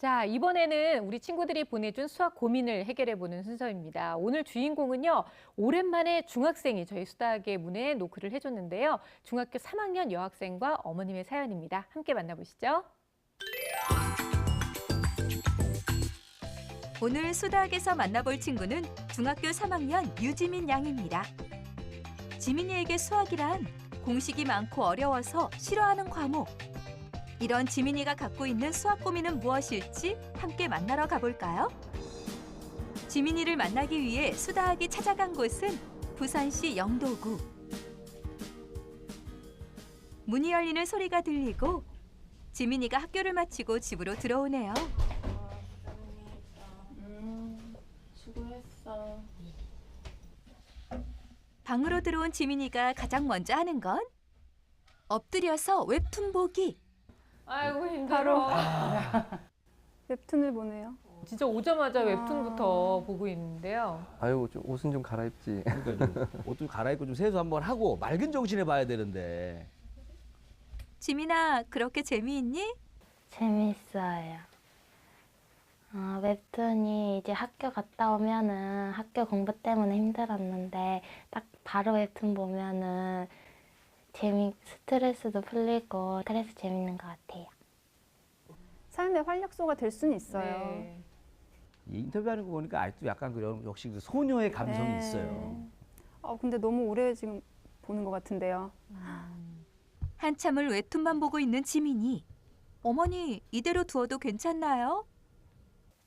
자, 이번에는 우리 친구들이 보내준 수학 고민을 해결해보는 순서입니다. 오늘 주인공은요, 오랜만에 중학생이 저희 수다학의 문에 노크를 해줬는데요. 중학교 3학년 여학생과 어머님의 사연입니다. 함께 만나보시죠. 오늘 수다학에서 만나볼 친구는 중학교 3학년 유지민 양입니다. 지민이에게 수학이란 공식이 많고 어려워서 싫어하는 과목. 이런 지민이가 갖고 있는 수학 고민은 무엇일지 함께 만나러 가볼까요? 지민이를 만나기 위해 수다학이 찾아간 곳은 부산시 영도구. 문이 열리는 소리가 들리고 지민이가 학교를 마치고 집으로 들어오네요. 수고했어. 방으로 들어온 지민이가 가장 먼저 하는 건 엎드려서 웹툰 보기. 아이고, 힘들어. 웹툰을 보네요. 진짜 오자마자 웹툰부터 보고 있는데요. 아유, 좀 옷은 좀 갈아입지. 그러니까 옷도 갈아입고 좀 세수 한번 하고 맑은 정신에 봐야 되는데. 지민아, 그렇게 재미있니? 재밌어요. 웹툰이 이제 학교 갔다 오면은 학교 공부 때문에 힘들었는데 딱 바로 웹툰 보면은 스트레스도 풀리고 스트레스 재밌는 것 같아요. 삶의 활력소가 될 수는 있어요. 네. 이 인터뷰하는 거 보니까 아직도 약간 그런 역시 그 소녀의 감성이 네. 있어요. 근데 너무 오래 지금 보는 것 같은데요. 한참을 웹툰만 보고 있는 지민이. 어머니, 이대로 두어도 괜찮나요?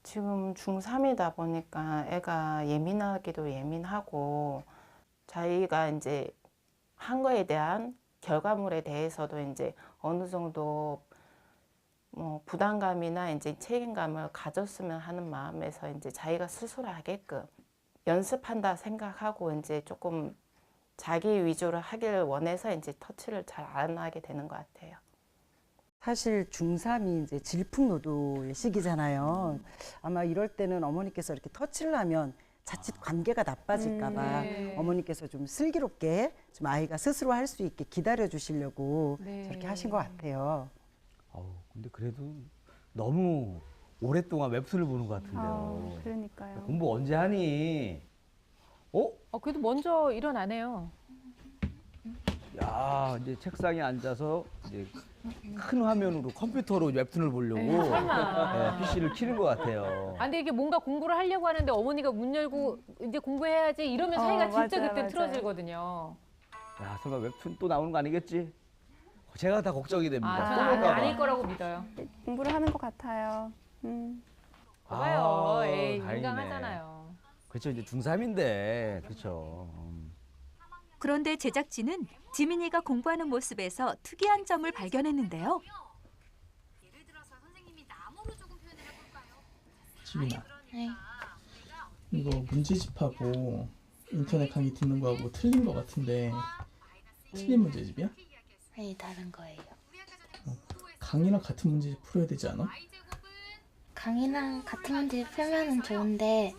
지금 중3이다 보니까 애가 예민하기도 예민하고 자기가 이제 한 거에 대한 결과물에 대해서도 이제 어느 정도 뭐 부담감이나 이제 책임감을 가졌으면 하는 마음에서 이제 자기가 스스로 하게끔 연습한다 생각하고 이제 조금 자기 위주로 하기를 원해서 이제 터치를 잘 안 하게 되는 것 같아요. 사실 중3이 이제 질풍노도의 시기잖아요. 아마 이럴 때는 어머니께서 이렇게 터치를 하면 자칫 관계가 나빠질까봐 네. 어머니께서 좀 슬기롭게 좀 아이가 스스로 할 수 있게 기다려 주시려고 네. 저렇게 하신 것 같아요. 근데 그래도 너무 오랫동안 웹툰을 보는 것 같은데요. 그러니까요. 공부 언제 하니? 그래도 먼저 일어나네요. 야, 이제 책상에 앉아서 이제 큰 화면으로 컴퓨터로 웹툰을 보려고 설마. PC를 켜는 것 같아요. 근데 이게 뭔가 공부를 하려고 하는데 어머니가 문 열고 이제 공부해야지 이러면 사이가 진짜 맞아요, 그때 맞아요. 틀어지거든요. 야, 설마 웹툰 또 나오는 거 아니겠지? 제가 다 걱정이 됩니다. 저는 또 올까 봐. 아닐 거라고 믿어요. 공부를 하는 것 같아요. 봐요. 에이, 다행이네. 인강하잖아요. 그렇죠, 이제 중3인데, 그렇죠. 그런데 제작진은 지민이가 공부하는 모습에서 특이한 점을 발견했는데요. 지민아, 네. 이거 문제집하고 인터넷 강의 듣는 거하고 틀린 거 같은데 틀린 문제집이야? 네, 다른 거예요. 강의랑 같은 문제집 풀어야 되지 않아? 강의랑 같은 문제 풀면은 좋은데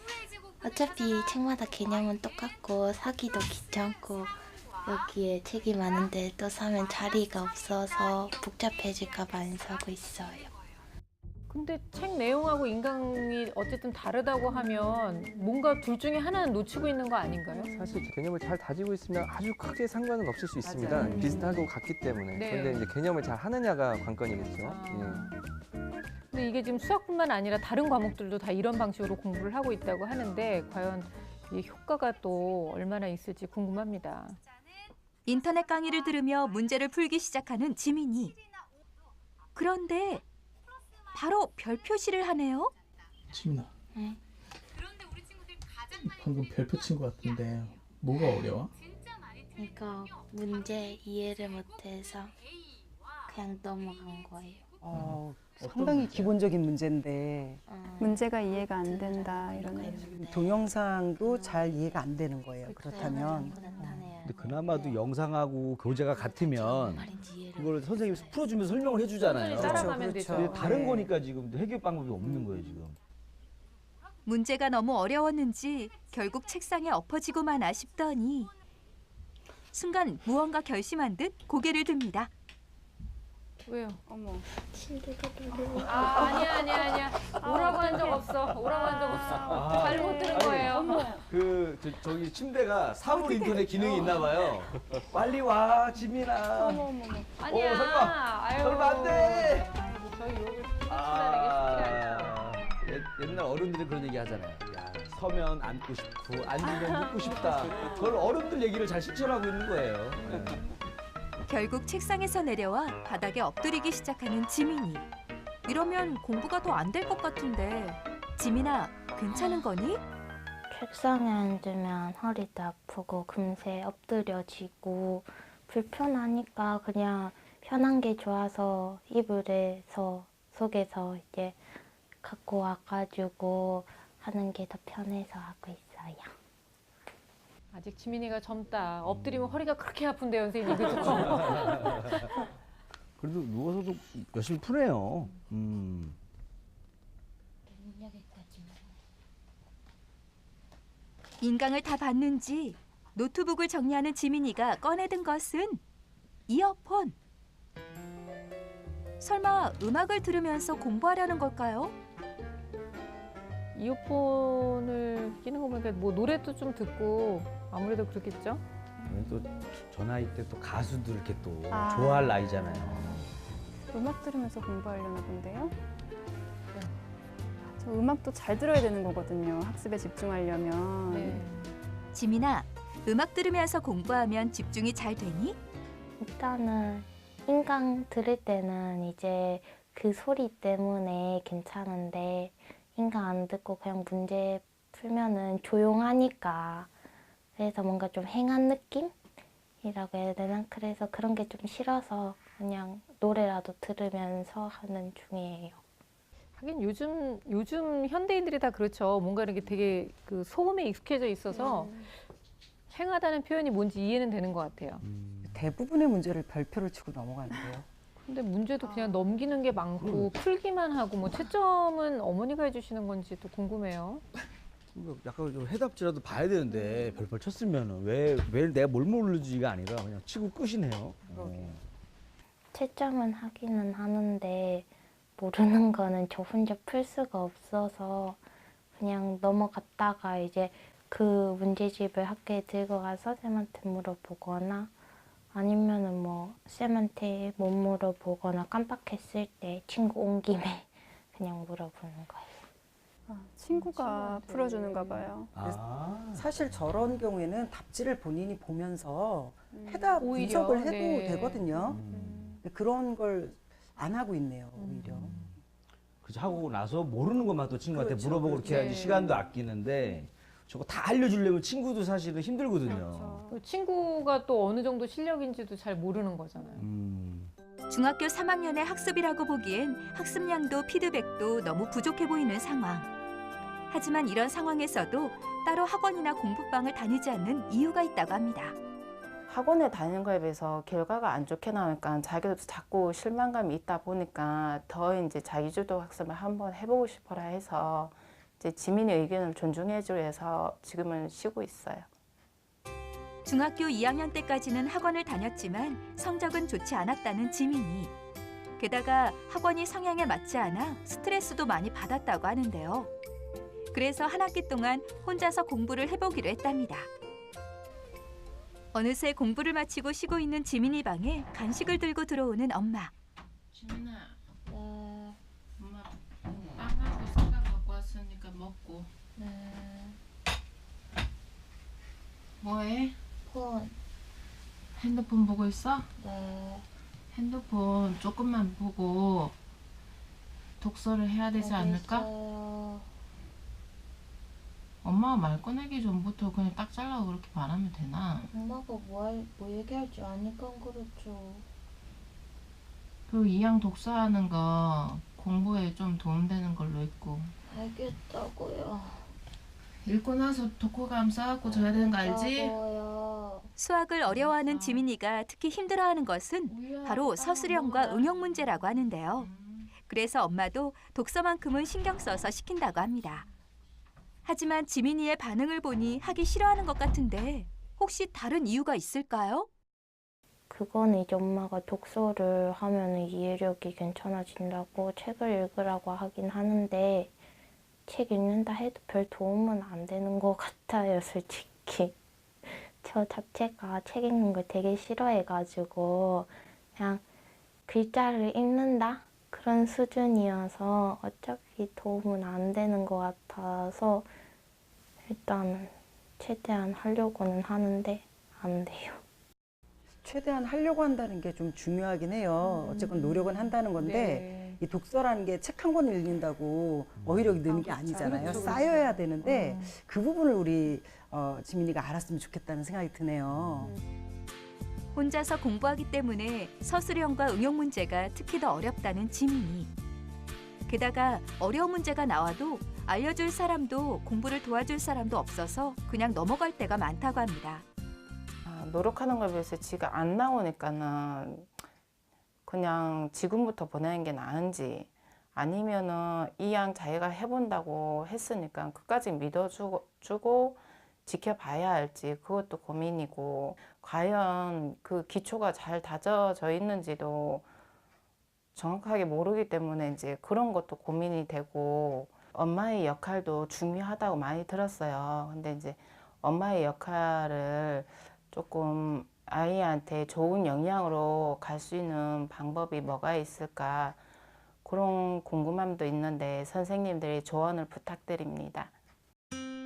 어차피 책마다 개념은 똑같고 사기도 귀찮고 여기에 책이 많은데 또 사면 자리가 없어서 복잡해질까 봐 안 사고 있어요. 근데 책 내용하고 인강이 어쨌든 다르다고 하면 뭔가 둘 중에 하나는 놓치고 있는 거 아닌가요? 사실 개념을 잘 다지고 있으면 아주 크게 상관은 없을 수 있습니다. 맞아요. 비슷한 것 같기 때문에. 네. 그런데 이제 개념을 잘 하느냐가 관건이겠죠. 근데 이게 지금 수학뿐만 아니라 다른 과목들도 다 이런 방식으로 공부를 하고 있다고 하는데 과연 이 효과가 또 얼마나 있을지 궁금합니다. 인터넷 강의를 들으며 문제를 풀기 시작하는 지민이. 그런데 바로 별 표시를 하네요. 지민아, 네. 방금 별표 친 거 같은데 뭐가 어려워? 이거 문제 이해를 못해서 그냥 넘어간 거예요. 상당히 문제야? 기본적인 문제인데 문제가 이해가 안 된다 이런. 동영상도 잘 이해가 안 되는 거예요. 그렇다면 근데 그나마도 영상하고 교재가 같으면 그걸 선생님이 풀어주면서 설명을 해주잖아요. 천천히 따라가면 그렇죠, 되죠. 근데 다른 네. 거니까 지금 해결 방법이 없는 거예요, 지금. 문제가 너무 어려웠는지 결국 책상에 엎어지고만 싶더니 순간 무언가 결심한 듯 고개를 듭니다. 왜요? 어머. 아니야. 저기 침대가 사물 인터넷 기능이 있나 봐요. 빨리 와, 지민아. 아니야. 설마. 아유. 설마 안 돼. 아이고, 저희 욕을 찾아내기 쉽지 않죠. 옛날 어른들이 그런 얘기 하잖아요. 야, 서면 앉고 싶고 앉으면 눕고 싶다. 그걸 어른들 얘기를 잘 실천하고 있는 거예요. 네. 결국 책상에서 내려와 바닥에 엎드리기 시작하는 지민이. 이러면 공부가 더 안 될 것 같은데. 지민아, 괜찮은 거니? 책상에 앉으면 허리도 아프고 금세 엎드려지고 불편하니까 그냥 편한 게 좋아서 이불에서 속에서 이제 갖고 와가지고 하는 게 더 편해서 하고 있어요. 아직 지민이가 젊다. 엎드리면 허리가 그렇게 아픈데요, 선생님. 그렇죠? 그래도 누워서도 열심히 푸네요. 인강을 다 봤는지 노트북을 정리하는 지민이가 꺼내든 것은 이어폰. 설마 음악을 들으면서 공부하려는 걸까요? 이어폰을 끼는 거 보니까 뭐 노래도 좀 듣고 아무래도 그렇겠죠? 또 저 나이 때 또 가수들 이렇게 또 아. 좋아할 나이잖아요. 음악 들으면서 공부하려나 본데요. 저 음악도 잘 들어야 되는 거거든요. 학습에 집중하려면. 네. 지민아, 음악 들으면서 공부하면 집중이 잘 되니? 일단은 인강 들을 때는 이제 그 소리 때문에 괜찮은데 인강 안 듣고 그냥 문제 풀면은 조용하니까 그래서 뭔가 좀 행한 느낌이라고 해야 되나? 그래서 그런 게 좀 싫어서 그냥 노래라도 들으면서 하는 중이에요. 하긴 요즘 현대인들이 다 그렇죠. 뭔가 이렇게 되게 그 소음에 익숙해져 있어서 행하다는 표현이 뭔지 이해는 되는 것 같아요. 대부분의 문제를 별표를 치고 넘어가는데요. 근데 문제도 그냥 넘기는 게 많고 풀기만 하고 뭐 채점은 어머니가 해주시는 건지 또 궁금해요. 약간 좀 해답지라도 봐야 되는데 별걸 쳤으면은 왜 내가 뭘 모르지가 아니라 그냥 치고 끝이네요. 채점은 하기는 하는데 모르는 거는 저 혼자 풀 수가 없어서 그냥 넘어갔다가 이제 그 문제집을 학교에 들고 가서 쌤한테 물어보거나 아니면은 뭐 쌤한테 못 물어보거나 깜빡했을 때 친구 온 김에 그냥 물어보는 거예요. 친구가 풀어주는가 봐요. 사실 저런 경우에는 답지를 본인이 보면서 해답 오히려, 분석을 해도 네. 되거든요. 근데 그런 걸 안 하고 있네요, 오히려. 그죠, 하고 나서 모르는 것만 또 친구한테 그렇죠, 물어보고 그렇게 그렇죠. 해야지 시간도 아끼는데 저거 다 알려주려면 친구도 사실은 힘들거든요. 그렇죠. 그 친구가 또 어느 정도 실력인지도 잘 모르는 거잖아요. 중학교 3학년의 학습이라고 보기엔 학습량도 피드백도 너무 부족해 보이는 상황. 하지만 이런 상황에서도 따로 학원이나 공부방을 다니지 않는 이유가 있다고 합니다. 학원에 다니는 거에 비해서 결과가 안 좋게 나오니까 자기도 자꾸 실망감이 있다 보니까 더 이제 자기주도 학습을 한번 해보고 싶어라 해서 이제 지민의 의견을 존중해주기 위해서 지금은 쉬고 있어요. 중학교 2학년 때까지는 학원을 다녔지만 성적은 좋지 않았다는 지민이. 게다가 학원이 성향에 맞지 않아 스트레스도 많이 받았다고 하는데요. 그래서 한 학기 동안 혼자서 공부를 해보기로 했답니다. 어느새 공부를 마치고 쉬고 있는 지민이 방에 간식을 들고 들어오는 엄마. 지민아, 네, 엄마 빵하고 사과 갖고 왔으니까 먹고. 네, 뭐해? 폰, 핸드폰 보고 있어? 네, 핸드폰 조금만 보고 독서를 해야 되지 않을까? 있어요. 엄마가 말 꺼내기 전부터 그냥 딱 잘라고 그렇게 말하면 되나? 엄마가 뭐 얘기할 줄 아니까 그렇죠. 그 이왕 독서하는 거 공부에 좀 도움되는 걸로 읽고. 알겠다고요. 읽고 나서 독후감 써갖고 줘야 되는 거 알지? 알겠다고요. 수학을 어려워하는 지민이가 특히 힘들어하는 것은 바로 서술형과 응용 문제라고 하는데요. 그래서 엄마도 독서만큼은 신경 써서 시킨다고 합니다. 하지만 지민이의 반응을 보니 하기 싫어하는 것 같은데 혹시 다른 이유가 있을까요? 그거는 이제 엄마가 독서를 하면 이해력이 괜찮아진다고 책을 읽으라고 하긴 하는데 책 읽는다 해도 별 도움은 안 되는 것 같아요, 솔직히. 솔직히 저 자체가 책 읽는 걸 되게 싫어해가지고 그냥 글자를 읽는다? 그런 수준이어서 어차피 도움은 안 되는 것 같아서 일단 최대한 하려고는 하는데 안 돼요. 최대한 하려고 한다는 게 좀 중요하긴 해요. 어쨌건 노력은 한다는 건데 이 독서라는 게 책 한 권을 읽는다고 어휘력이 느는 게 아니잖아요. 그렇죠. 쌓여야 되는데 그 부분을 우리 지민이가 알았으면 좋겠다는 생각이 드네요. 혼자서 공부하기 때문에 서술형과 응용 문제가 특히 더 어렵다는 지민이. 게다가 어려운 문제가 나와도 알려줄 사람도 공부를 도와줄 사람도 없어서 그냥 넘어갈 때가 많다고 합니다. 노력하는 거에 비해서 지가 안 나오니까는 그냥 지금부터 보내는 게 나은지 아니면은 이왕 자기가 해본다고 했으니까 끝까지 믿어주고 지켜봐야 할지 그것도 고민이고 과연 그 기초가 잘 다져져 있는지도 정확하게 모르기 때문에 이제 그런 것도 고민이 되고 엄마의 역할도 중요하다고 많이 들었어요. 근데 이제 엄마의 역할을 조금 아이한테 좋은 영향으로 갈 수 있는 방법이 뭐가 있을까 그런 궁금함도 있는데 선생님들의 조언을 부탁드립니다.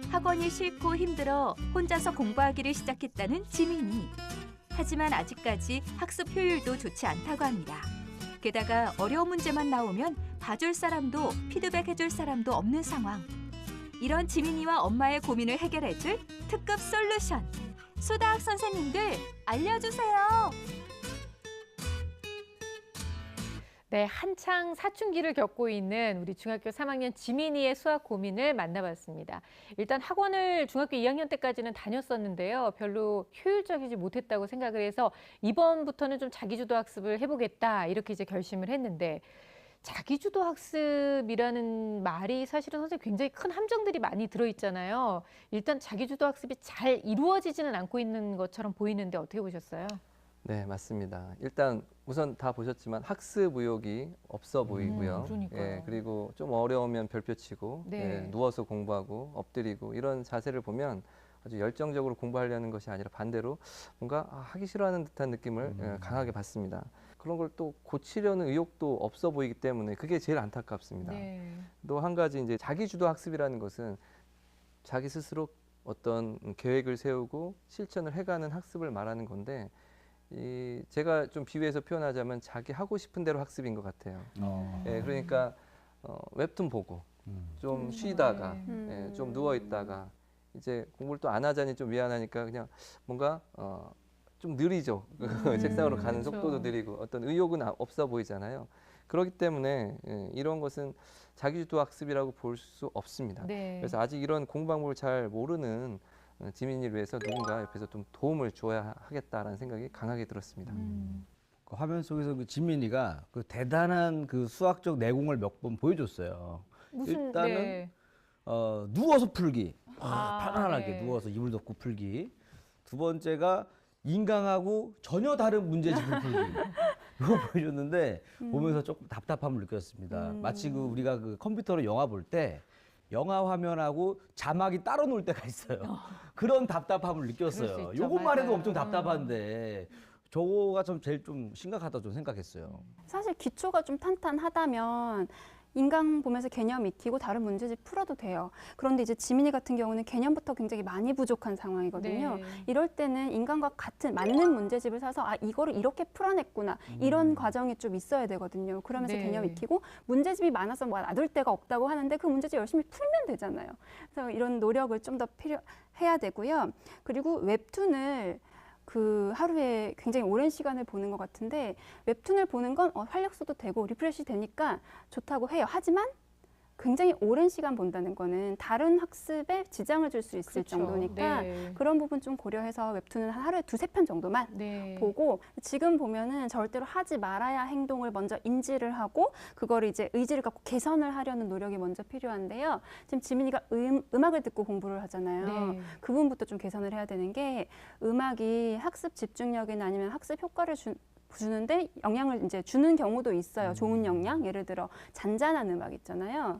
학원이 싫고 힘들어 혼자서 공부하기를 시작했다는 지민이. 하지만 아직까지 학습 효율도 좋지 않다고 합니다. 게다가 어려운 문제만 나오면 봐줄 사람도 피드백해줄 사람도 없는 상황. 이런 지민이와 엄마의 고민을 해결해줄 특급 솔루션. 수다학 선생님들 알려주세요. 네, 한창 사춘기를 겪고 있는 우리 중학교 3학년 지민이의 수학 고민을 만나봤습니다. 일단 학원을 중학교 2학년 때까지는 다녔었는데요. 별로 효율적이지 못했다고 생각을 해서 이번부터는 좀 자기주도 학습을 해보겠다 이렇게 이제 결심을 했는데 자기주도 학습이라는 말이 사실은 선생님 굉장히 큰 함정들이 많이 들어있잖아요. 일단 자기주도 학습이 잘 이루어지지는 않고 있는 것처럼 보이는데 어떻게 보셨어요? 네, 맞습니다. 일단 우선 다 보셨지만 학습 의욕이 없어 보이고요. 그러니까요. 예, 그리고 좀 어려우면 별표 치고 네. 예, 누워서 공부하고 엎드리고 이런 자세를 보면 아주 열정적으로 공부하려는 것이 아니라 반대로 뭔가 하기 싫어하는 듯한 느낌을 강하게 받습니다. 그런 걸 또 고치려는 의욕도 없어 보이기 때문에 그게 제일 안타깝습니다. 네. 또 한 가지 이제 자기주도 학습이라는 것은 자기 스스로 어떤 계획을 세우고 실천을 해가는 학습을 말하는 건데 제가 좀 비유해서 표현하자면 자기 하고 싶은 대로 학습인 것 같아요. 예, 그러니까 웹툰 보고 좀 쉬다가 예, 좀 누워 있다가 이제 공부를 또 안 하자니 좀 미안하니까 그냥 뭔가 좀 느리죠. 책상으로 가는 그렇죠. 속도도 느리고 어떤 의욕은 없어 보이잖아요. 그렇기 때문에 이런 것은 자기주도 학습이라고 볼 수 없습니다. 네. 그래서 아직 이런 공부 방법을 잘 모르는 지민이를 위해서 누군가 옆에서 좀 도움을 줘야 하겠다라는 생각이 강하게 들었습니다. 그 화면 속에서 그 지민이가 그 대단한 그 수학적 내공을 몇 번 보여줬어요. 일단은 네. 누워서 풀기. 편안하게 네. 누워서 이불 덮고 풀기. 두 번째가 인강하고 전혀 다른 문제집을 풀기. 이거 보여줬는데 보면서 조금 답답함을 느꼈습니다. 마치 그 우리가 그 컴퓨터로 영화 볼 때 영화 화면하고 자막이 따로 놀 때가 있어요. 그런 답답함을 그럴 수 느꼈어요. 있죠. 요것만 해도 맞아요. 엄청 답답한데 저거가 좀 제일 좀 심각하다 좀 생각했어요. 사실 기초가 좀 탄탄하다면 인강 보면서 개념 익히고 다른 문제집 풀어도 돼요. 그런데 이제 지민이 같은 경우는 개념부터 굉장히 많이 부족한 상황이거든요. 네. 이럴 때는 인강과 같은 맞는 문제집을 사서 이거를 이렇게 풀어냈구나 이런 과정이 좀 있어야 되거든요. 그러면서 네. 개념 익히고 문제집이 많아서 뭐 놔둘 데가 없다고 하는데 그 문제집 열심히 풀면 되잖아요. 그래서 이런 노력을 좀 더 필요해야 되고요. 그리고 웹툰을 그 하루에 굉장히 오랜 시간을 보는 것 같은데 웹툰을 보는 건 활력소도 되고 리프레시 되니까 좋다고 해요. 하지만 굉장히 오랜 시간 본다는 거는 다른 학습에 지장을 줄 수 있을 그렇죠. 정도니까 네. 그런 부분 좀 고려해서 웹툰은 한 하루에 2-3편 정도만 네. 보고 지금 보면은 절대로 하지 말아야 행동을 먼저 인지를 하고 그거를 이제 의지를 갖고 개선을 하려는 노력이 먼저 필요한데요. 지금 지민이가 음악을 듣고 공부를 하잖아요. 네. 그 부분부터 좀 개선을 해야 되는 게 음악이 학습 집중력이나 아니면 학습 효과를 주는데 영향을 이제 주는 경우도 있어요. 좋은 영향. 예를 들어 잔잔한 음악 있잖아요.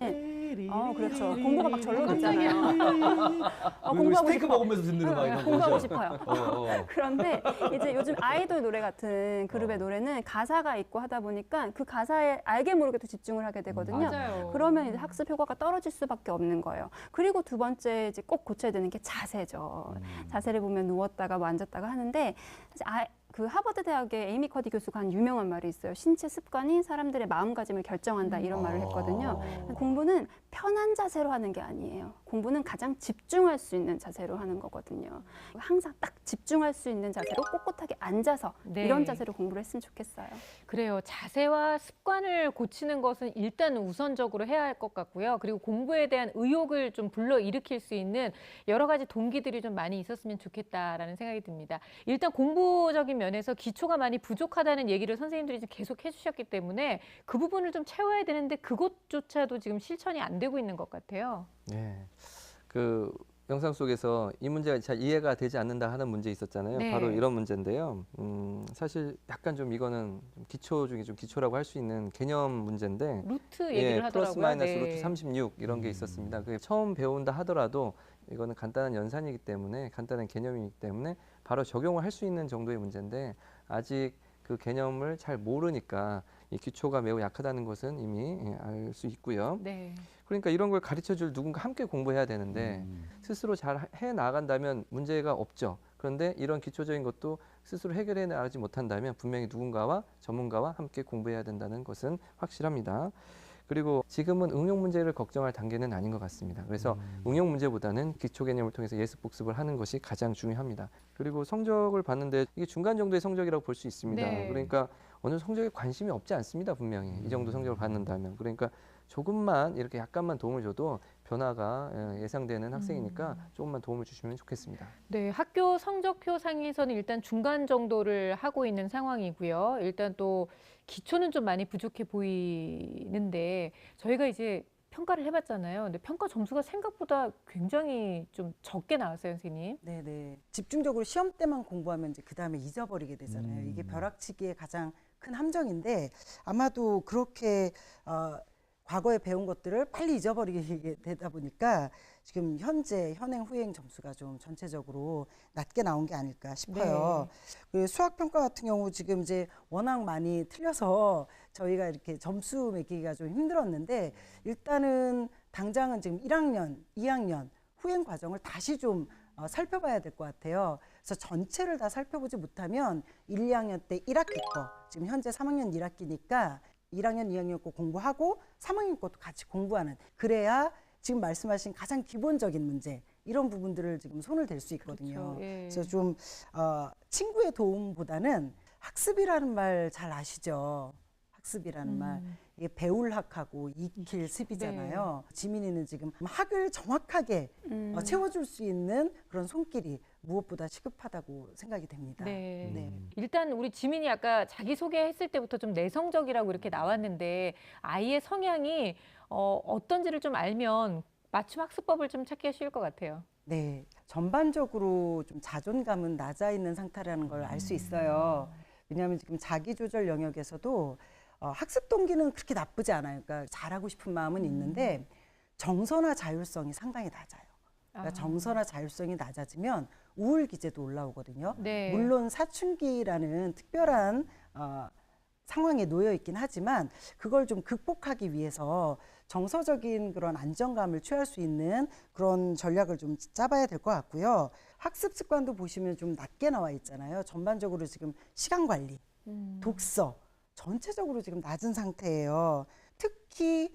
그렇죠. 공부가 막 절로 되잖아요. 공부하고 스테이크 싶어. 먹으면서 듣는 음악 이런 공부하고 거죠? 싶어요. 그런데 이제 요즘 아이돌 노래 같은 그룹의 노래는 가사가 있고 하다 보니까 그 가사에 알게 모르게도 집중을 하게 되거든요. 맞아요. 그러면 이제 학습 효과가 떨어질 수밖에 없는 거예요. 그리고 두 번째 이제 꼭 고쳐야 되는 게 자세죠. 자세를 보면 누웠다가 뭐 앉았다가 하는데 사실 그 하버드 대학의 에이미 커디 교수가 한 유명한 말이 있어요. 신체 습관이 사람들의 마음가짐을 결정한다 이런 말을 했거든요. 공부는 편한 자세로 하는 게 아니에요. 공부는 가장 집중할 수 있는 자세로 하는 거거든요. 항상 딱 집중할 수 있는 자세로 꼿꼿하게 앉아서 네. 이런 자세로 공부를 했으면 좋겠어요. 그래요. 자세와 습관을 고치는 것은 일단 우선적으로 해야 할 것 같고요. 그리고 공부에 대한 의욕을 좀 불러일으킬 수 있는 여러 가지 동기들이 좀 많이 있었으면 좋겠다라는 생각이 듭니다. 일단 공부적인 면에서 기초가 많이 부족하다는 얘기를 선생님들이 좀 계속 해주셨기 때문에 그 부분을 좀 채워야 되는데 그것조차도 지금 실천이 안 되고 있는 것 같아요. 네. 그 영상 속에서 이 문제가 잘 이해가 되지 않는다 하는 문제 있었잖아요. 네. 바로 이런 문제인데요. 사실 약간 좀 이거는 좀 기초 중에 좀 기초라고 할 수 있는 개념 문제인데 루트 얘기를 하더라고요. 플러스 마이너스 네. 루트 36 이런 게 있었습니다. 그게 처음 배운다 하더라도 이거는 간단한 연산이기 때문에 간단한 개념이기 때문에 바로 적용을 할 수 있는 정도의 문제인데 아직 그 개념을 잘 모르니까 이 기초가 매우 약하다는 것은 이미 알 수 있고요. 네. 그러니까 이런 걸 가르쳐줄 누군가 함께 공부해야 되는데 스스로 잘 해 나간다면 문제가 없죠. 그런데 이런 기초적인 것도 스스로 해결해 나가지 못한다면 분명히 누군가와 전문가와 함께 공부해야 된다는 것은 확실합니다. 그리고 지금은 응용 문제를 걱정할 단계는 아닌 것 같습니다. 그래서 응용 문제보다는 기초 개념을 통해서 예습 복습을 하는 것이 가장 중요합니다. 그리고 성적을 봤는데 이게 중간 정도의 성적이라고 볼 수 있습니다. 네. 그러니까 어느 성적에 관심이 없지 않습니다. 분명히 이 정도 성적을 받는다면. 그러니까 조금만 이렇게 약간만 도움을 줘도 변화가 예상되는 학생이니까 조금만 도움을 주시면 좋겠습니다. 네, 학교 성적표 상에서는 일단 중간 정도를 하고 있는 상황이고요. 일단 또 기초는 좀 많이 부족해 보이는데 저희가 이제 평가를 해봤잖아요. 근데 평가 점수가 생각보다 굉장히 좀 적게 나왔어요, 선생님. 네네. 집중적으로 시험 때만 공부하면 이제 그 다음에 잊어버리게 되잖아요. 이게 벼락치기의 가장 큰 함정인데 아마도 그렇게 과거에 배운 것들을 빨리 잊어버리게 되다 보니까 지금 현재 현행 후행 점수가 좀 전체적으로 낮게 나온 게 아닐까 싶어요. 그 수학 평가 같은 경우 지금 이제 워낙 많이 틀려서 저희가 이렇게 점수 매기기가 좀 힘들었는데 일단은 당장은 지금 1학년, 2학년 후행 과정을 다시 좀 살펴봐야 될 것 같아요. 그래서 전체를 다 살펴보지 못하면 1, 2학년 때 1학기 거, 지금 현재 3학년 1학기니까 1학년, 2학년 거 공부하고 3학년 것도 같이 공부하는, 그래야 지금 말씀하신 가장 기본적인 문제 이런 부분들을 지금 손을 댈 수 있거든요. 그렇죠. 예. 그래서 좀 친구의 도움보다는 학습이라는 말 잘 아시죠? 학습이라는 말. 이게 배울 학하고 익힐 습이잖아요. 지민이는 지금 학을 정확하게 채워줄 수 있는 그런 손길이 무엇보다 시급하다고 생각이 됩니다. 네. 일단 우리 지민이 아까 자기소개했을 때부터 좀 내성적이라고 이렇게 나왔는데 아이의 성향이 어떤지를 좀 알면 맞춤 학습법을 좀 찾기가 쉬울 것 같아요. 네, 전반적으로 좀 자존감은 낮아 있는 상태라는 걸 알 수 있어요. 왜냐하면 지금 자기조절 영역에서도 학습 동기는 그렇게 나쁘지 않아요. 그러니까 잘하고 싶은 마음은 있는데 정서나 자율성이 상당히 낮아요. 그러니까 정서나 자율성이 낮아지면 우울 기제도 올라오거든요. 네. 물론 사춘기라는 특별한 상황에 놓여 있긴 하지만 그걸 좀 극복하기 위해서 정서적인 그런 안정감을 취할 수 있는 그런 전략을 좀 짜봐야 될 것 같고요. 학습 습관도 보시면 좀 낮게 나와 있잖아요. 전반적으로 지금 시간 관리, 독서 전체적으로 지금 낮은 상태예요. 특히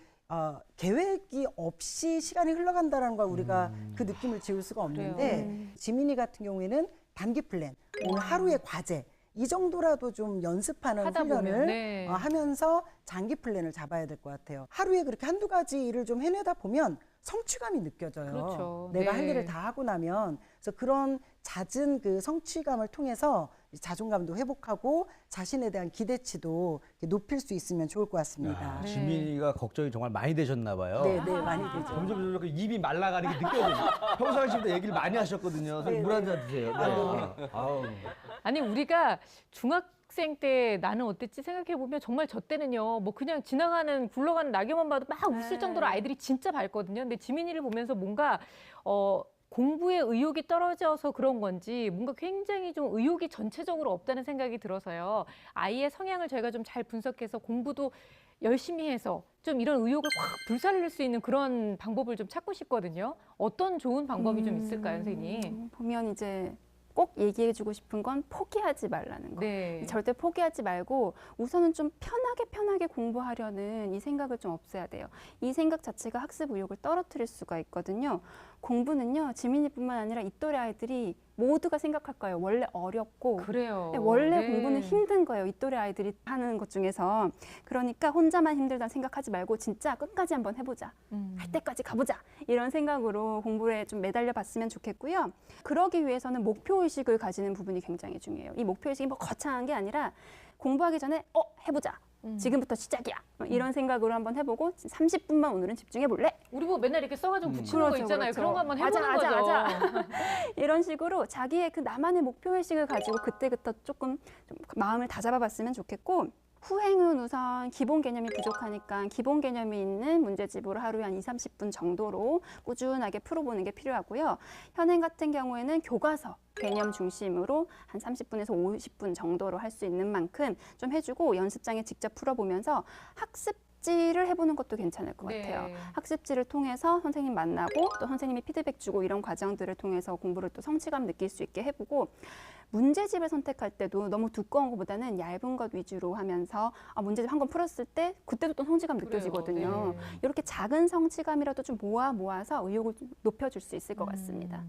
계획이 없이 시간이 흘러간다는 걸 우리가 그 느낌을 지울 수가 없는데 지민이 같은 경우에는 단기 플랜, 오늘 하루의 과제 이 정도라도 좀 연습하는 훈련을 하면서 장기 플랜을 잡아야 될 것 같아요. 하루에 그렇게 한두 가지 일을 좀 해내다 보면 성취감이 느껴져요. 그렇죠. 내가 할 일을 다 하고 나면. 그래서 그런 잦은 그 성취감을 통해서 자존감도 회복하고 자신에 대한 기대치도 높일 수 있으면 좋을 것 같습니다. 지민이가 걱정이 정말 많이 되셨나 봐요. 네, 많이 되죠. 점점 입이 말라가는 게 느껴져요. 평상시부터 얘기를 많이 하셨거든요. 물 한 잔 드세요. 네. 아니 우리가 중학생 때 나는 어땠지 생각해 보면 정말 저 때는요, 뭐 그냥 지나가는 굴러가는 낙엽만 봐도 막 웃을 정도로 아이들이 진짜 밝거든요. 근데 지민이를 보면서 뭔가 공부에 의욕이 떨어져서 그런 건지 뭔가 굉장히 좀 의욕이 전체적으로 없다는 생각이 들어서요. 아이의 성향을 저희가 좀 잘 분석해서 공부도 열심히 해서 좀 이런 의욕을 확 불살릴 수 있는 그런 방법을 좀 찾고 싶거든요. 어떤 좋은 방법이 좀 있을까요, 선생님? 보면 이제 꼭 얘기해주고 싶은 건 포기하지 말라는 거. 네. 절대 포기하지 말고 우선은 좀 편하게 공부하려는 이 생각을 좀 없애야 돼요. 이 생각 자체가 학습 의욕을 떨어뜨릴 수가 있거든요. 공부는요, 지민이뿐만 아니라 이 또래 아이들이 모두가 생각할 거예요. 원래 어렵고 그래요. 원래 네. 공부는 힘든 거예요. 이 또래 아이들이 하는 것 중에서. 그러니까 혼자만 힘들다 생각하지 말고 진짜 끝까지 한번 해보자. 할 때까지 가보자. 이런 생각으로 공부에 좀 매달려 봤으면 좋겠고요. 그러기 위해서는 목표의식을 가지는 부분이 굉장히 중요해요. 이 목표의식이 뭐 거창한 게 아니라 공부하기 전에 해보자. 지금부터 시작이야. 이런 생각으로 한번 해보고 30분만 오늘은 집중해 볼래? 우리 뭐 맨날 이렇게 써가지고 붙이는 거 있잖아요. 그런 거 한번 해보는 거죠. 이런 식으로 자기의 그 나만의 목표의식을 가지고 그때그때 조금 좀 마음을 다잡아봤으면 좋겠고, 후행은 우선 기본 개념이 부족하니까 기본 개념이 있는 문제집으로 하루에 한 20-30분 정도로 꾸준하게 풀어보는 게 필요하고요. 현행 같은 경우에는 교과서 개념 중심으로 한 30분에서 50분 정도로 할 수 있는 만큼 좀 해주고 연습장에 직접 풀어보면서 학습지를 해보는 것도 괜찮을 것 같아요. 학습지를 통해서 선생님 만나고 또 선생님이 피드백 주고 이런 과정들을 통해서 공부를 또 성취감 느낄 수 있게 해보고, 문제집을 선택할 때도 너무 두꺼운 것보다는 얇은 것 위주로 하면서 문제집 한 권 풀었을 때 그때도 또 성취감 느껴지거든요. 이렇게 작은 성취감이라도 좀 모아서 의욕을 좀 높여줄 수 있을 것 같습니다.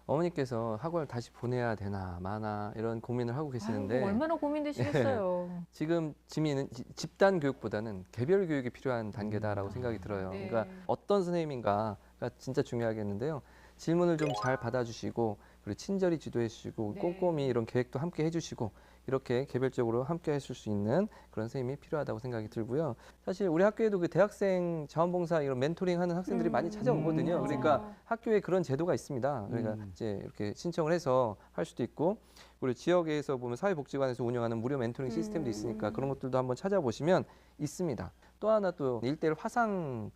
어머니께서 학원을 다시 보내야 되나 마나 이런 고민을 하고 계시는데 아이고, 얼마나 고민되시겠어요. 지금 지민은 집단 교육보다는 개별 교육이 필요한 단계다라고 생각이 들어요. 네. 그러니까 어떤 선생님인가가 진짜 중요하겠는데요. 질문을 좀 잘 받아주시고 그리고 친절히 지도해 주시고 꼼꼼히 이런 계획도 함께 해주시고 이렇게 개별적으로 함께 하실 수 있는 그런 선생님이 필요하다고 생각이 들고요. 사실 우리 학교에도 그 대학생 자원봉사 이런 멘토링 하는 학생들이 많이 찾아오거든요. 그러니까 학교에 그런 제도가 있습니다. 그러니까 이제 이렇게 신청을 해서 할 수도 있고, 그리고 지역에서 보면 사회복지관에서 운영하는 무료 멘토링 시스템도 있으니까 그런 것들도 한번 찾아보시면 있습니다. 또 하나 또 1:1 화상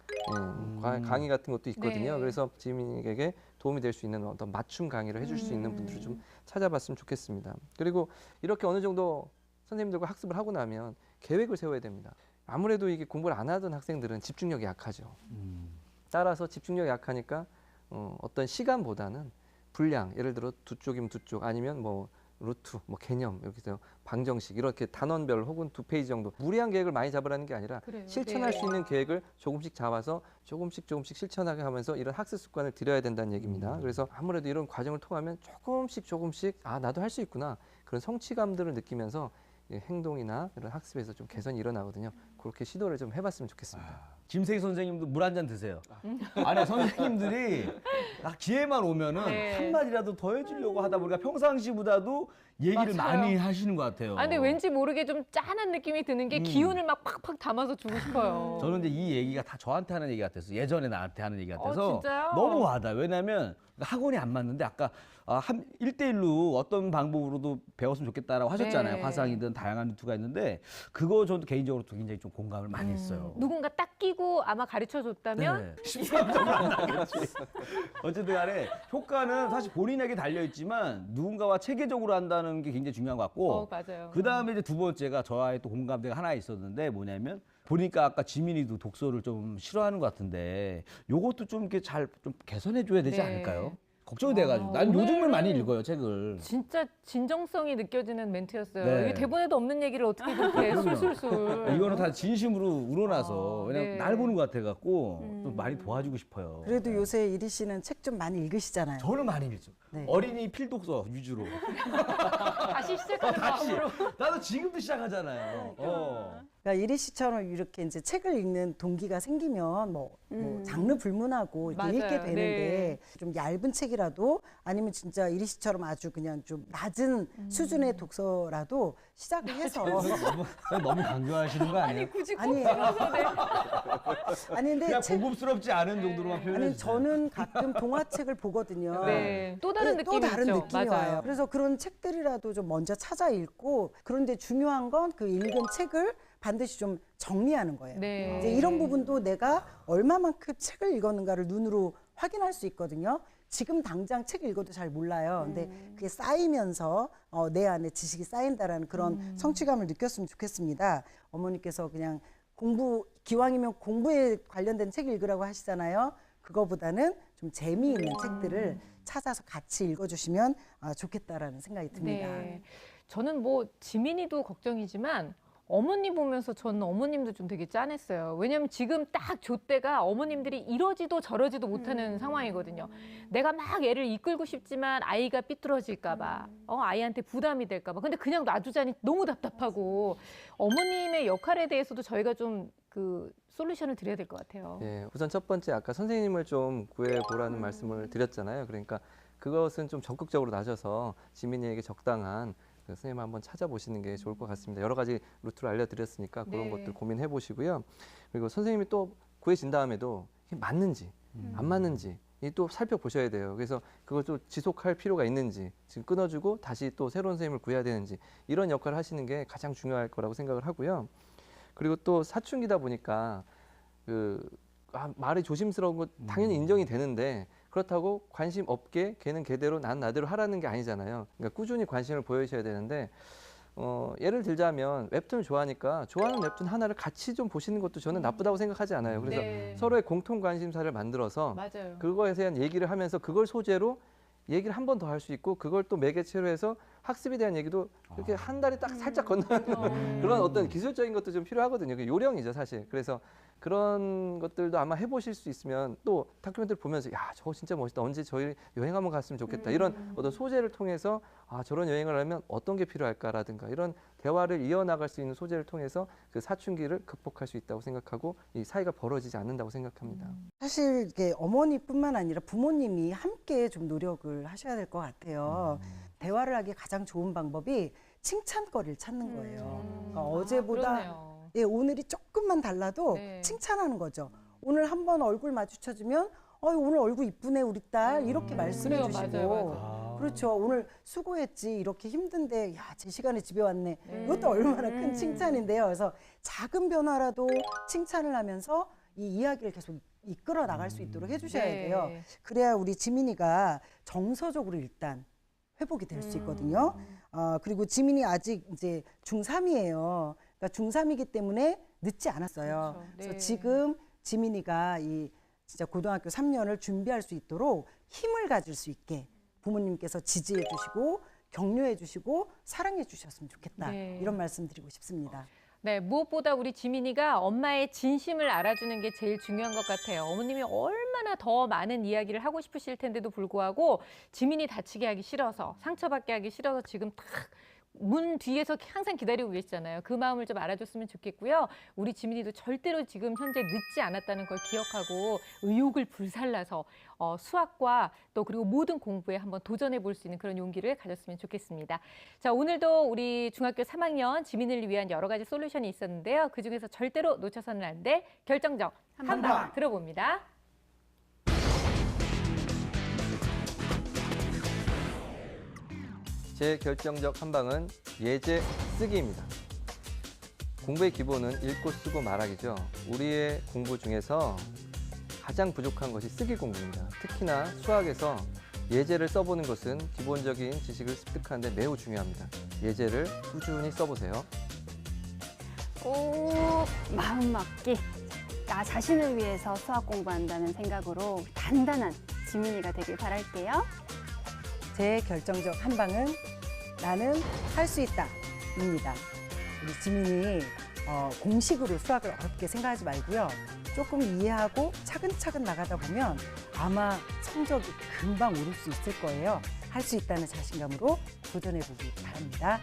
강의 같은 것도 있거든요. 그래서 지민에게 도움이 될 수 있는 어떤 맞춤 강의를 해줄 수 있는 분들을 좀 찾아봤으면 좋겠습니다. 그리고 이렇게 어느 정도 선생님들과 학습을 하고 나면 계획을 세워야 됩니다. 아무래도 이게 공부를 안 하던 학생들은 집중력이 약하죠. 따라서 집중력이 약하니까 어떤 시간보다는 분량, 예를 들어 두 쪽이면 두 쪽, 아니면 뭐 루트, 뭐 개념, 여기서 방정식 이렇게 단원별 혹은 2페이지 정도 무리한 계획을 많이 잡으라는 게 아니라 실천할 수 있는 계획을 조금씩 잡아서 조금씩 실천하게 하면서 이런 학습 습관을 들여야 된다는 얘기입니다. 그래서 아무래도 이런 과정을 통하면 조금씩 나도 할 수 있구나 그런 성취감들을 느끼면서 행동이나 이런 학습에서 좀 개선이 일어나거든요. 그렇게 시도를 좀 해봤으면 좋겠습니다. 김세희 선생님도 물 한 잔 드세요. 아니 선생님들이 기회만 오면은 한마디라도 더 해주려고 하다 보니까 평상시보다도 얘기를 많이 하시는 것 같아요. 근데 왠지 모르게 좀 짠한 느낌이 드는 게 기운을 막 팍팍 담아서 주고 싶어요. 저는 이제 이 얘기가 다 저한테 하는 얘기 같아서 예전에 나한테 하는 얘기 같아서 진짜요? 너무 와닿아요. 왜냐하면 학원이 안 맞는데 아까 한 1:1로 어떤 방법으로도 배웠으면 좋겠다라고 하셨잖아요. 화상이든 다양한 루트가 있는데 그거 저도 개인적으로 굉장히 좀 공감을 많이 했어요. 누군가 딱 끼고 아마 가르쳐 줬다면 13점은 안 나겠지. 어쨌든 간에 효과는 사실 본인에게 달려있지만 누군가와 체계적으로 한다는 게 굉장히 중요한 것 같고 맞아요. 그 다음에 이제 두 번째가 저와의 또 공감대가 하나 있었는데 뭐냐면 보니까 아까 지민이도 독서를 좀 싫어하는 것 같은데 요것도 좀 이렇게 잘 좀 개선해 줘야 되지 않을까요? 걱정이 돼가지고 난 요즘을 많이 읽어요 책을. 진짜 진정성이 느껴지는 멘트였어요. 네. 이게 대본에도 없는 얘기를 어떻게 그렇게 술술술. 이거는 다 진심으로 우러나서 왜냐면 날 보는 것 같아갖고 좀 많이 도와주고 싶어요. 그래도 요새 이리 씨는 책 좀 많이 읽으시잖아요. 저는 많이 읽죠. 어린이 필독서 위주로. 다시 시작하는 마음으로. 나도 지금도 시작하잖아요. 그러니까 이리 씨처럼 이렇게 이제 책을 읽는 동기가 생기면 뭐 장르 불문하고 이렇게 읽게 맞아요. 되는데 좀 얇은 책이라도 아니면 진짜 이리 씨처럼 아주 그냥 좀 낮은 수준의 독서라도 시작을 해서 너무 강조하시는 거 아니에요? 굳이 꼭 아니에요. 들어서 네. 아니 근데 그냥 책 고급스럽지 않은 정도로만 표현해 아니 주세요. 저는 가끔 동화책을 보거든요. 네. 또 다른 네, 느낌이 또 다른 있죠. 느낌이 맞아요. 와요. 그래서 그런 책들이라도 좀 먼저 찾아 읽고 그런데 중요한 건 그 읽은 책을 반드시 좀 정리하는 거예요. 네. 이제 이런 부분도 내가 얼마만큼 책을 읽었는가를 눈으로 확인할 수 있거든요. 지금 당장 책 읽어도 잘 몰라요. 근데 그게 쌓이면서 내 안에 지식이 쌓인다라는 그런 성취감을 느꼈으면 좋겠습니다. 어머니께서 그냥 기왕이면 공부에 관련된 책 읽으라고 하시잖아요. 그거보다는 좀 재미있는 책들을 찾아서 같이 읽어주시면 좋겠다라는 생각이 듭니다. 네. 저는 뭐 지민이도 걱정이지만 어머니 보면서 저는 어머님도 좀 되게 짠했어요. 왜냐면 지금 딱 좆대가 어머님들이 이러지도 저러지도 못하는 상황이거든요. 내가 막 애를 이끌고 싶지만 아이가 삐뚤어질까 봐, 아이한테 부담이 될까 봐. 근데 그냥 놔두자니 너무 답답하고 어머님의 역할에 대해서도 저희가 좀 그 솔루션을 드려야 될 것 같아요. 예, 우선 첫 번째 아까 선생님을 좀 구해보라는 말씀을 드렸잖아요. 그러니까 그것은 좀 적극적으로 나서서 지민이에게 적당한 그 선생님 한번 찾아보시는 게 좋을 것 같습니다. 여러 가지 루트를 알려드렸으니까 그런 네. 것들 고민해 보시고요. 그리고 선생님이 또 구해진 다음에도 이게 맞는지 안 맞는지 이 또 살펴보셔야 돼요. 그래서 그걸 또 지속할 필요가 있는지 지금 끊어주고 다시 또 새로운 선생님을 구해야 되는지 이런 역할을 하시는 게 가장 중요할 거라고 생각을 하고요. 그리고 또 사춘기다 보니까 말이 조심스러운 거 당연히 인정이 되는데 그렇다고 관심 없게 걔는 걔대로 난 나대로 하라는 게 아니잖아요. 그러니까 꾸준히 관심을 보여주셔야 되는데 예를 들자면 웹툰을 좋아하니까 좋아하는 웹툰 하나를 같이 좀 보시는 것도 저는 나쁘다고 생각하지 않아요. 그래서 네. 서로의 공통 관심사를 만들어서 맞아요. 그거에 대한 얘기를 하면서 그걸 소재로 얘기를 한 번 더 할 수 있고 그걸 또 매개체로 해서 학습에 대한 얘기도 이렇게 한 달에 딱 살짝 건너는 그런 어떤 기술적인 것도 좀 필요하거든요. 그 요령이죠, 사실. 그래서 그런 것들도 아마 해보실 수 있으면 또 다큐멘터리 보면서 야, 저거 진짜 멋있다. 언제 저희 여행 한번 갔으면 좋겠다. 이런 어떤 소재를 통해서 저런 여행을 하면 어떤 게 필요할까라든가 이런 대화를 이어나갈 수 있는 소재를 통해서 그 사춘기를 극복할 수 있다고 생각하고 이 사이가 벌어지지 않는다고 생각합니다. 사실 이게 어머니뿐만 아니라 부모님이 함께 좀 노력을 하셔야 될 것 같아요. 대화를 하기 가장 좋은 방법이 칭찬거리를 찾는 거예요. 그러니까 어제보다 그렇네요. 예, 오늘이 조금만 달라도 네. 칭찬하는 거죠. 오늘 한번 얼굴 마주쳐주면 오늘 얼굴 이쁘네 우리 딸 이렇게 말씀해 그래요, 주시고 맞아요. 그렇죠. 오늘 수고했지 이렇게 힘든데 야, 제 시간에 집에 왔네. 이것도 얼마나 큰 칭찬인데요. 그래서 작은 변화라도 칭찬을 하면서 이 이야기를 계속 이끌어 나갈 수 있도록 해주셔야 네. 돼요. 그래야 우리 지민이가 정서적으로 일단 회복이 될 수 있거든요. 그리고 지민이 아직 이제 중3이에요. 그러니까 중3이기 때문에 늦지 않았어요. 그렇죠. 그래서 네. 지금 지민이가 이 진짜 고등학교 3년을 준비할 수 있도록 힘을 가질 수 있게 부모님께서 지지해 주시고 격려해 주시고 사랑해 주셨으면 좋겠다. 네. 이런 말씀 드리고 싶습니다. 네, 무엇보다 우리 지민이가 엄마의 진심을 알아주는 게 제일 중요한 것 같아요. 어머님이 얼마나 더 많은 이야기를 하고 싶으실 텐데도 불구하고 지민이 다치게 하기 싫어서 상처받게 하기 싫어서 지금 탁 문 뒤에서 항상 기다리고 계시잖아요. 그 마음을 좀 알아줬으면 좋겠고요. 우리 지민이도 절대로 지금 현재 늦지 않았다는 걸 기억하고 의욕을 불살라서 수학과 또 그리고 모든 공부에 한번 도전해 볼 수 있는 그런 용기를 가졌으면 좋겠습니다. 자, 오늘도 우리 중학교 3학년 지민이를 위한 여러 가지 솔루션이 있었는데요. 그중에서 절대로 놓쳐서는 안 될 결정적 한방 들어봅니다. 제 결정적 한방은 예제 쓰기입니다. 공부의 기본은 읽고 쓰고 말하기죠. 우리의 공부 중에서 가장 부족한 것이 쓰기 공부입니다. 특히나 수학에서 예제를 써보는 것은 기본적인 지식을 습득하는 데 매우 중요합니다. 예제를 꾸준히 써보세요. 꼭 마음 먹기. 나 자신을 위해서 수학 공부한다는 생각으로 단단한 지민이가 되길 바랄게요. 제 결정적 한방은 나는 할 수 있다입니다. 우리 지민이 공식으로 수학을 어렵게 생각하지 말고요. 조금 이해하고 차근차근 나가다 보면 아마 성적이 금방 오를 수 있을 거예요. 할 수 있다는 자신감으로 도전해 보기 바랍니다.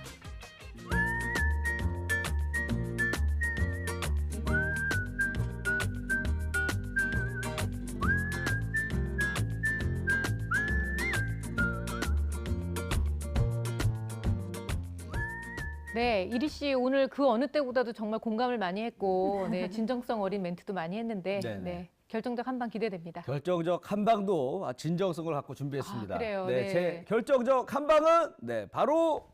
네, 이리 씨 오늘 그 어느 때보다도 정말 공감을 많이 했고, 네, 진정성 어린 멘트도 많이 했는데, 네네. 네, 결정적 한 방 기대됩니다. 결정적 한 방도 진정성을 갖고 준비했습니다. 아, 그래요? 네, 네. 제 결정적 한 방은 네, 바로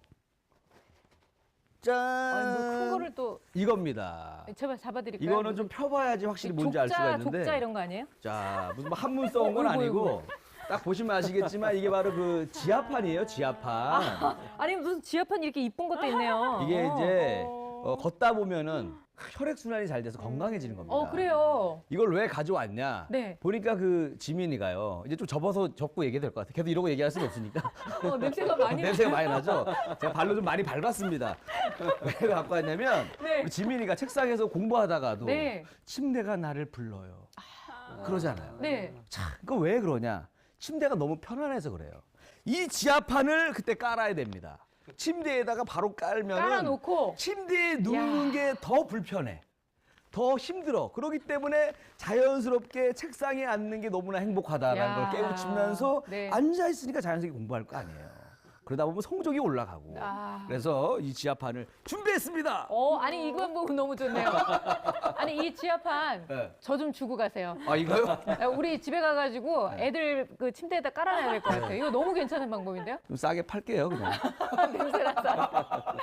짠! 뭐큰 거를 또 이겁니다. 제발 잡아드릴까요? 이거는 좀 펴봐야지 확실히 뭔지 알 수가 있는데. 족자 이런 거 아니에요? 자, 무슨 뭐 한문 써온 건 아니고 딱 보시면 아시겠지만 이게 바로 그 지하판이에요, 지하판. 아니 무슨 지하판 이렇게 이쁜 것도 있네요. 이게 이제 걷다 보면은 혈액 순환이 잘 돼서 건강해지는 겁니다. 그래요. 이걸 왜 가져왔냐? 네. 보니까 그 지민이가요. 이제 좀 접고 얘기해야 될 것 같아요. 계속 이러고 얘기할 수는 없으니까. 냄새가 많이 냄새가 많이 나죠? 제가 발로 좀 많이 밟았습니다. 왜 갖고 왔냐면 네. 우리 지민이가 책상에서 공부하다가도 네. 침대가 나를 불러요. 그러잖아요. 네. 참, 그거 왜 그러냐? 침대가 너무 편안해서 그래요. 이 지하판을 그때 깔아야 됩니다. 침대에다가 바로 깔면은 깔아놓고 침대에 눕는 게 더 불편해. 더 힘들어. 그렇기 때문에 자연스럽게 책상에 앉는 게 너무나 행복하다라는 야. 걸 깨우치면서 네. 앉아 있으니까 자연스럽게 공부할 거 아니에요. 그러다 보면 성적이 올라가고. 아. 그래서 이 지하판을 준비했습니다. 아니 이거 뭐 너무 좋네요. 아니 이 지하판 네. 저 좀 주고 가세요. 아, 이거요? 우리 집에 가가지고 애들 그 침대에다 깔아놔야 될 것 같아요. 이거 너무 괜찮은 방법인데요? 좀 싸게 팔게요, 그냥. 냄새나서.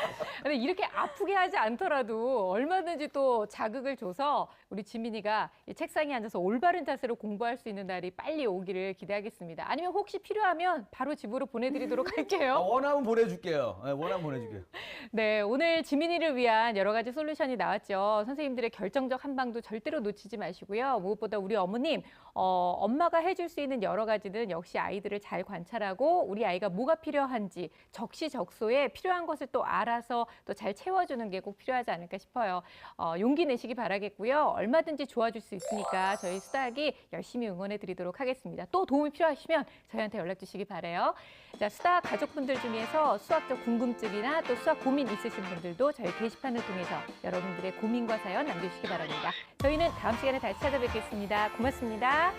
근데 이렇게 아프게 하지 않더라도 얼마든지 또 자극을 줘서 우리 지민이가 이 책상에 앉아서 올바른 자세로 공부할 수 있는 날이 빨리 오기를 기대하겠습니다. 아니면 혹시 필요하면 바로 집으로 보내드리도록 할게요. 원하면 보내줄게요. 네, 원하면 보내줄게요. 네, 오늘 지민이를 위한 여러 가지 솔루션이 나왔죠. 선생님들의 결정적 한 방도 절대로 놓치지 마시고요. 무엇보다 우리 어머님, 엄마가 해줄 수 있는 여러 가지는 역시 아이들을 잘 관찰하고 우리 아이가 뭐가 필요한지 적시적소에 필요한 것을 또 알아서 또 잘 채워주는 게 꼭 필요하지 않을까 싶어요. 용기 내시기 바라겠고요. 얼마든지 도와줄 수 있으니까 저희 수다학이 열심히 응원해 드리도록 하겠습니다. 또 도움이 필요하시면 저희한테 연락 주시기 바라요. 자, 수다학 가족분들 중에서 수학적 궁금증이나 또 수학 고민 있으신 분들도 저희 게시판을 통해서 여러분들의 고민과 사연 남겨주시기 바랍니다. 저희는 다음 시간에 다시 찾아뵙겠습니다. 고맙습니다.